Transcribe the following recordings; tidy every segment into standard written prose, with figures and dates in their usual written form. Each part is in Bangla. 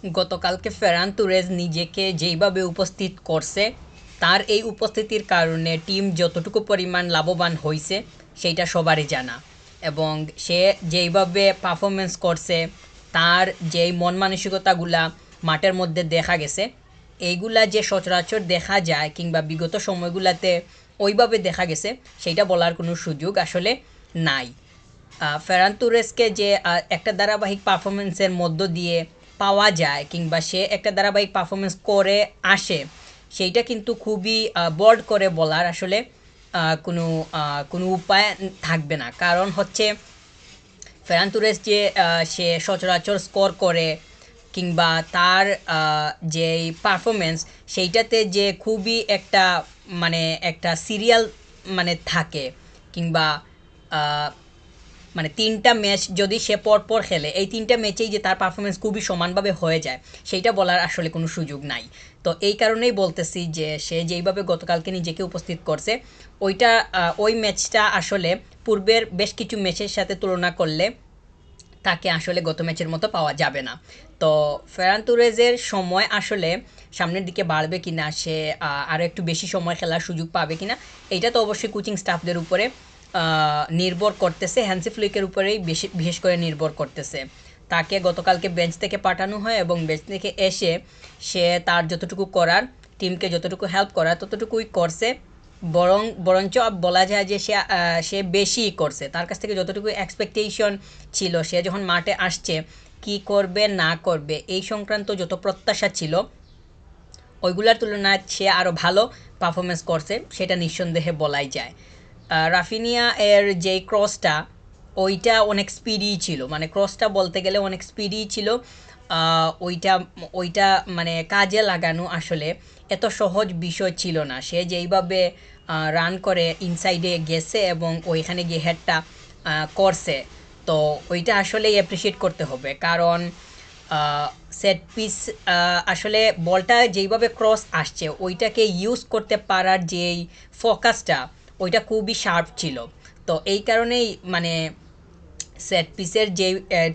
গতকালকে ফেরান তুরেজ নিজেকে যেইভাবে উপস্থিত করছে, তার এই উপস্থিতির কারণে টিম যতটুকু পরিমাণ লাভবান হয়েছে সেইটা সবারই জানা। এবং সে যেইভাবে পারফরমেন্স করছে, তার যেই মন মানসিকতাগুলা মাঠের মধ্যে দেখা গেছে, এইগুলা যে সচরাচর দেখা যায় কিংবা বিগত সময়গুলাতে ওইভাবে দেখা গেছে, সেইটা বলার কোনো সুযোগ আসলে নাই। ফেরান তুরেসকে যে একটা ধারাবাহিক পারফরমেন্সের মধ্য দিয়ে পাওয়া যায় কিংবা সে একটা ধারাবাহিক পারফরমেন্স করে আসে, সেইটা কিন্তু খুবই বোল্ড করে বলার আসলে কোনো কোনো উপায় থাকবে না। কারণ হচ্ছে ফেরান তুরেস যে সে সচরাচর স্কোর করে কিংবা তার যেই পারফরমেন্স, সেইটাতে যে খুবই একটা মানে একটা সিরিয়াল মানে থাকে কিংবা আহ, মানে ৩টা ম্যাচ যদি সে পরপর খেলে, এই ৩টা ম্যাচেই যে তার পারফরমেন্স খুবই সমানভাবে হয়ে যায়, সেইটা বলার আসলে কোনো সুযোগ নাই। তো এই কারণেই বলতেছি যে সে যেইভাবে গতকালকে নিজেকে উপস্থিত করছে, ওইটা ওই ম্যাচটা আসলে পূর্বের বেশ কিছু ম্যাচের সাথে তুলনা করলে তাকে আসলে গত ম্যাচের মতো পাওয়া যাবে না। তো ফেরান তুরেজের সময় আসলে সামনের দিকে বাড়বে কিনা, সে আরও একটু বেশি সময় খেলার সুযোগ পাবে কিনা, এইটা তো অবশ্যই কোচিং স্টাফদের উপরে নির্ভর করতেছে, হ্যান্সি ফ্লিকের উপরেই বেশি বিশেষ করে নির্ভর করতেছে। তাকে গতকালকে বেঞ্চ থেকে পাঠানো হয় এবং বেঞ্চ থেকে এসে সে তার যতটুকু করার, টিমকে যতটুকু হেল্প করার ততটুকুই করছে। বরঞ্চ বলা যায় যে সে বেশিই করছে। তার কাছ থেকে যতটুকু এক্সপেকটেশন ছিল, সে যখন মাঠে আসছে কি করবে না করবে এই সংক্রান্ত যত প্রত্যাশা ছিল, ওইগুলোর তুলনায় সে আরও ভালো পারফরমেন্স করছে, সেটা নিঃসন্দেহে বলাই যায়। রাফিনিয়া এর যেই ক্রসটা, ওইটা অনেক স্পিডি ছিল, মানে ক্রসটা বলতে গেলে অনেক স্পিডি ছিল। ওইটা ওইটা মানে কাজে লাগানো আসলে এত সহজ বিষয় ছিল না। সে যেইভাবে রান করে ইনসাইডে গেছে এবং ওইখানে গিয়ে হেডটা করছে, তো ওইটা আসলেই অ্যাপ্রিসিয়েট করতে হবে। কারণ সেট পিস আসলে বলটা যেইভাবে ক্রস আসছে, ওইটাকে ইউজ করতে পারার যেই ফোকাসটা, ওইটা খুবই শার্প ছিল। তো এই কারণেই মানে সেট পিসের যে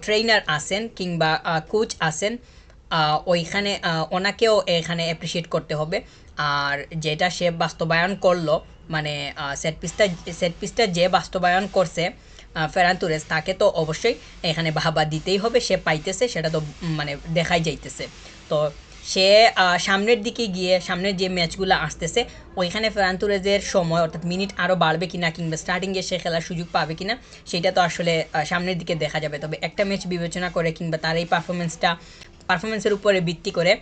ট্রেনার আছেন কিংবা কোচ আছেন, ওইখানে ওনাকেও এখানে অ্যাপ্রিসিয়েট করতে হবে। আর যেটা সে বাস্তবায়ন করলো, মানে সেট পিসটা যে বাস্তবায়ন করছে ফেরান তুরেস, তাকে তো অবশ্যই এখানে বাহবা দিতেই হবে। সে পাইতেছে, সেটা তো মানে দেখাই যাইতেছে। তো সে সামনের দিকে গিয়ে সামনের যে ম্যাচগুলো আসতেছে, ওইখানে ফেরান তুরেজের সময় অর্থাৎ মিনিট আরও বাড়বে কিনা কিংবা স্টার্টিংয়ে সে খেলার সুযোগ পাবে কিনা, সেটা তো আসলে সামনের দিকে দেখা যাবে। তবে একটা ম্যাচ বিবেচনা করে কিংবা তার এই পারফরমেন্সের উপরে ভিত্তি করে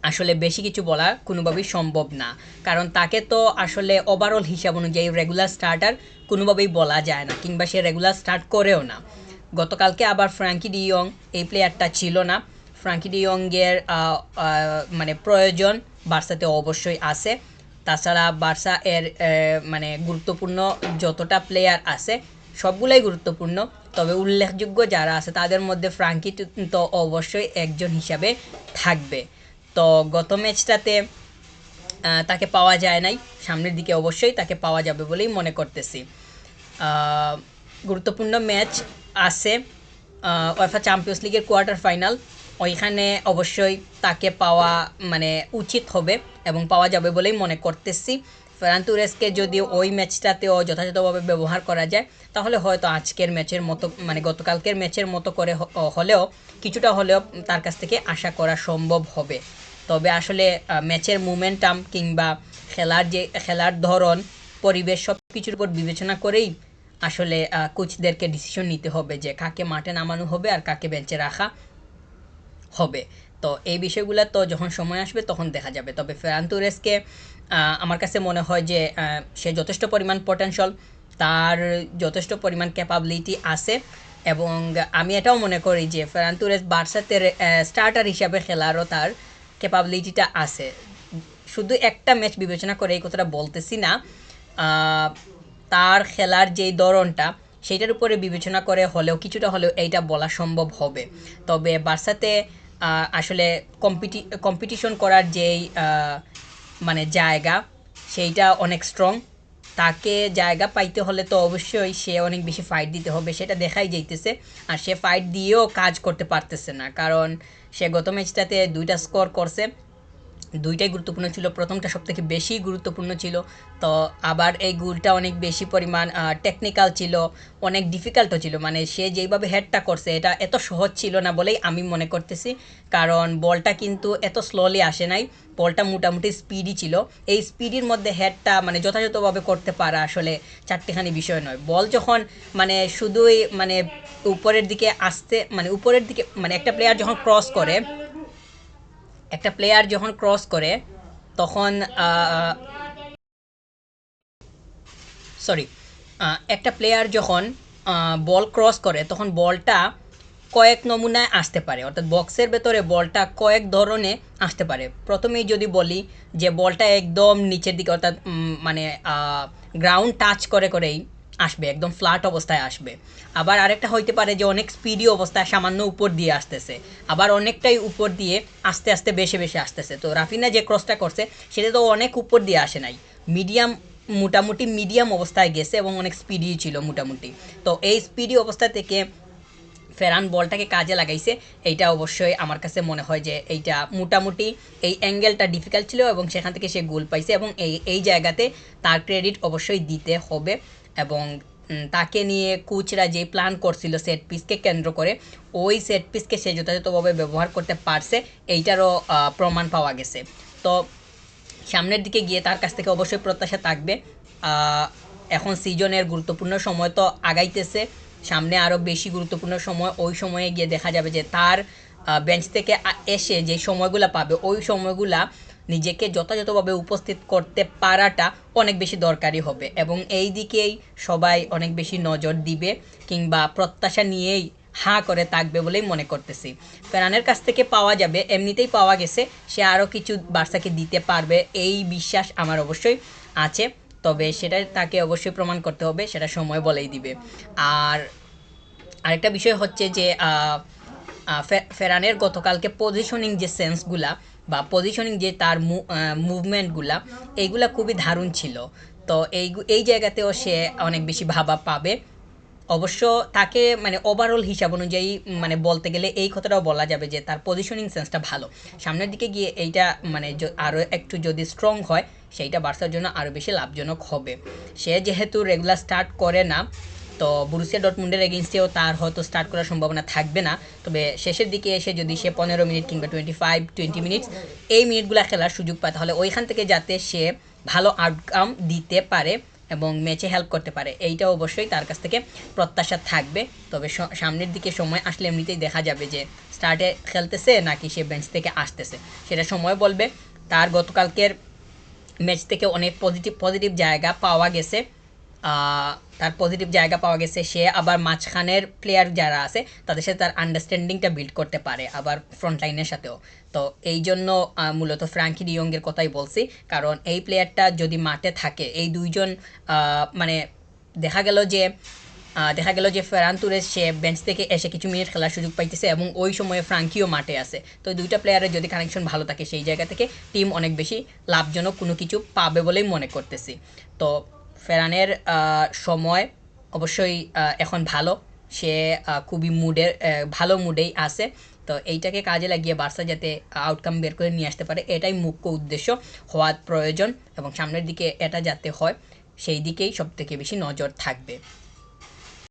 আসলে বেশি কিছু বলা কোনোভাবেই সম্ভব না। কারণ তাকে তো আসলে ওভারঅল হিসাব অনুযায়ী রেগুলার স্টার্টার কোনোভাবেই বলা যায় না, কিংবা সে রেগুলার স্টার্ট করেও না। গতকালকে আবার ফ্র্যাঙ্কি ডিয়ং এই প্লেয়ারটা ছিল না। ফ্র্যাঙ্কি ডিয়ংয়ের মানে প্রয়োজন বার্সাতে অবশ্যই আছে। তাছাড়া বার্সা এর মানে গুরুত্বপূর্ণ যতটা প্লেয়ার আছে, সবগুলাই গুরুত্বপূর্ণ। তবে উল্লেখযোগ্য যারা আছে তাদের মধ্যে ফ্র্যাঙ্কি তো অবশ্যই একজন হিসাবে থাকবে। তো গত ম্যাচটাতে তাকে পাওয়া যায় নাই, সামনের দিকে অবশ্যই তাকে পাওয়া যাবে বলেই মনে করতেছি। গুরুত্বপূর্ণ ম্যাচ আছে ওয়েফা চ্যাম্পিয়ন্স লিগের কোয়ার্টার ফাইনাল, ওইখানে অবশ্যই তাকে পাওয়া মানে উচিত হবে এবং পাওয়া যাবে বলেই মনে করতেছি। ফেরান তুরেসকে যদি ওই ম্যাচটাতেও যথাযথভাবে ব্যবহার করা যায়, তাহলে হয়তো আজকের ম্যাচের মতো মানে গতকালকের ম্যাচের মতো করে হলেও কিছুটা হলেও তার কাছ থেকে আশা করা সম্ভব হবে। তবে আসলে ম্যাচের মোমেন্টাম কিংবা খেলার ধরন, পরিবেশ সব কিছুর উপর বিবেচনা করেই আসলে কোচদেরকে ডিসিশন নিতে হবে যে কাকে মাঠে নামানো হবে আর কাকে বেঞ্চে রাখা হবে। তো এই বিষয়গুলো তো যখন সময় আসবে তখন দেখা যাবে। তবে ফেরান তুরেসকে আমার কাছে মনে হয় যে সে যথেষ্ট পরিমাণ পটেনশিয়াল, তার যথেষ্ট পরিমাণ ক্যাপাবিলিটি আছে। এবং আমি এটাও মনে করি যে ফেরান তুরেস বার্সাতে স্টার্টার হিসাবে খেলারও তার ক্যাপাবিলিটিটা আছে। শুধু একটা ম্যাচ বিবেচনা করে এই কথাটা বলতেছি না, তার খেলার যেই ধরনটা, সেইটার উপরে বিবেচনা করে হলেও কিছুটা হলেও এইটা বলা সম্ভব হবে। তবে বার্সাতে আসলে কম্পিটিশন করার যেই মানে জায়গা, সেইটা অনেক স্ট্রং। তাকে জায়গা পাইতে হলে তো অবশ্যই সে অনেক বেশি ফাইট দিতে হবে, সেটা দেখাই যাইতেছে। আর সে ফাইট দিয়েও কাজ করতে পারতেছে না, কারণ সে গত ম্যাচটাতে 2টা স্কোর করছে, 2টাই গুরুত্বপূর্ণ ছিল, প্রথমটা সবথেকে বেশি গুরুত্বপূর্ণ ছিল। তো আবার এই গোলটা অনেক বেশি পরিমাণ টেকনিক্যাল ছিল, অনেক ডিফিকাল্টও ছিল, মানে সে যেইভাবে হেডটা করছে এটা এত সহজ ছিল না বলেই আমি মনে করতেছি, কারণ বলটা কিন্তু এত স্লোলি আসে নাই, বলটা মোটামুটি স্পিডি ছিল। এই স্পিডির মধ্যে হেডটা মানে যথাযথভাবে করতে পারা আসলে চারটিখানি বিষয় নয়। বল যখন মানে শুধুই মানে উপরের দিকে আসতে, মানে উপরের দিকে, মানে একটা প্লেয়ার যখন ক্রস করে তখন সরি একটা প্লেয়ার যখন বল ক্রস করে তখন বলটা কয়েক নমুনায় আসতে পারে, অর্থাৎ বক্সের ভেতরে বলটা কয়েক ধরনে আসতে পারে। প্রথমেই যদি বলি যে বলটা একদম নিচের দিকে, অর্থাৎ মানে গ্রাউন্ড টাচ করে করেই আসবে, একদম ফ্ল্যাট অবস্থায় আসবে। আবার আরেকটা হইতে পারে যে অনেক স্পিডি অবস্থায় সামান্য উপর দিয়ে আসতেছে, আবার অনেকটাই উপর দিয়ে আস্তে আস্তে বেশি বেশি আসতেছে। তো রাফিনা যে ক্রসটা করছে সেটা তো অনেক উপর দিয়ে আসে নাই, মিডিয়াম, মোটামুটি মিডিয়াম অবস্থায় গেছে এবং অনেক স্পিডি ছিল মোটামুটি। তো এই স্পিডি অবস্থা থেকে ফেরান বলটাকে কাজে লাগাইছে, এইটা অবশ্যই আমার কাছে মনে হয় যে এইটা মোটামুটি এই অ্যাঙ্গেলটা ডিফিকাল্ট ছিল এবং সেখান থেকে সে গোল পাইছে, এবং এই জায়গাতে তার ক্রেডিট অবশ্যই দিতে হবে। এবং তাকে নিয়ে কোচরা যে প্ল্যান করছিল সেট পিসকে কেন্দ্র করে, ওই সেট পিসকে সে যথাযথভাবে ব্যবহার করতে পারছে, এইটারও প্রমাণ পাওয়া গেছে। তো সামনের দিকে গিয়ে তার কাছ থেকে অবশ্যই প্রত্যাশা থাকবে। এখন সিজনের গুরুত্বপূর্ণ সময় তো আগাইতেছে, সামনে আরও বেশি গুরুত্বপূর্ণ সময়, ওই সময়ে গিয়ে দেখা যাবে যে তার বেঞ্চ থেকে এসে যে সময়গুলো পাবে ওই সময়গুলা নিজেকে যথাযথভাবে উপস্থিত করতে পারাটা অনেক বেশি দরকারি হবে, এবং এই দিকেই সবাই অনেক বেশি নজর দিবে কিংবা প্রত্যাশা নিয়েই হাঁ করে থাকবে বলেই মনে করতেছি। ফেরানের কাছ থেকে পাওয়া যাবে, এমনিতেই পাওয়া গেছে, সে আরও কিছু বার্সাকে দিতে পারবে এই বিশ্বাস আমার অবশ্যই আছে। তবে সেটা তাকে অবশ্যই প্রমাণ করতে হবে, সেটা সময় বলেই দিবে। আর আরেকটা বিষয় হচ্ছে যে ফেরানের গতকালকে পজিশনিং যে সেন্সগুলা বা পজিশনিং যে তার মুভমেন্টগুলা, এইগুলা খুবই দারুণ ছিল। তো এই জায়গাতেও সে অনেক বেশি ভাবা পাবে। অবশ্য তাকে মানে ওভারঅল হিসাব অনুযায়ী মানে বলতে গেলে এই কথাটাও বলা যাবে যে তার পজিশনিং সেন্সটা ভালো। সামনের দিকে গিয়ে এইটা মানে আরও একটু যদি স্ট্রং হয় সেইটা বার্সার জন্য আরও বেশি লাভজনক হবে। সে যেহেতু রেগুলার স্টার্ট করে না, তো বরুসিয়া ডর্টমুন্ডের এগেইনস্টেও তার হয়তো স্টার্ট করার সম্ভাবনা থাকবে না। তবে শেষের দিকে এসে যদি সে 15 মিনিট কিংবা 25-20 মিনিটস এই মিনিটগুলো খেলার সুযোগ পায়, তাহলে ওইখান থেকে যাতে সে ভালো আউটকাম দিতে পারে এবং ম্যাচে হেল্প করতে পারে, এইটা অবশ্যই তার কাছ থেকে প্রত্যাশা থাকবে। তবে সামনের দিকে সময় আসলে এমনিতেই দেখা যাবে যে স্টার্টে খেলতেছে নাকি সে বেঞ্চ থেকে আসতেছে, সেটা সময় বলবে। তার গতকালকের ম্যাচ থেকে অনেক পজিটিভ পজিটিভ জায়গা পাওয়া গেছে, তার পজিটিভ জায়গা পাওয়া গেছে। সে আবার মাঝখানের প্লেয়ার যারা আছে তাদের সাথে তার আন্ডারস্ট্যান্ডিংটা বিল্ড করতে পারে, আবার ফ্রন্ট লাইনের সাথেও। তো এই জন্য মূলত ফ্র্যাঙ্কি ডিয়ংয়ের কথাই বলছি, কারণ এই প্লেয়ারটা যদি মাঠে থাকে, এই দুইজন মানে দেখা গেল যে ফেরান তুরেস সে বেঞ্চ থেকে এসে কিছু মিনিট খেলার সুযোগ পাইতেছে এবং ওই সময়ে ফ্রাঙ্কিও মাঠে আছে। তো দুইটা প্লেয়ারের যদি কানেকশন ভালো থাকে সেই জায়গা থেকে টিম অনেক বেশি লাভজনক কোনো কিছু পাবে বলেই মনে করতেছি। তো ফেরানের সময় অবশ্যই এখন ভালো, সে খুবই ভালো মুডেই আছে। তো এইটাকে কাজে লাগিয়ে বার্সা যাতে আউটকাম বের করে নিয়ে আসতে পারে এটাই মুখ্য উদ্দেশ্য হওয়ার প্রয়োজন, এবং সামনের দিকে এটা যাতে হয় সেই দিকেই সবথেকে বেশি নজর থাকবে।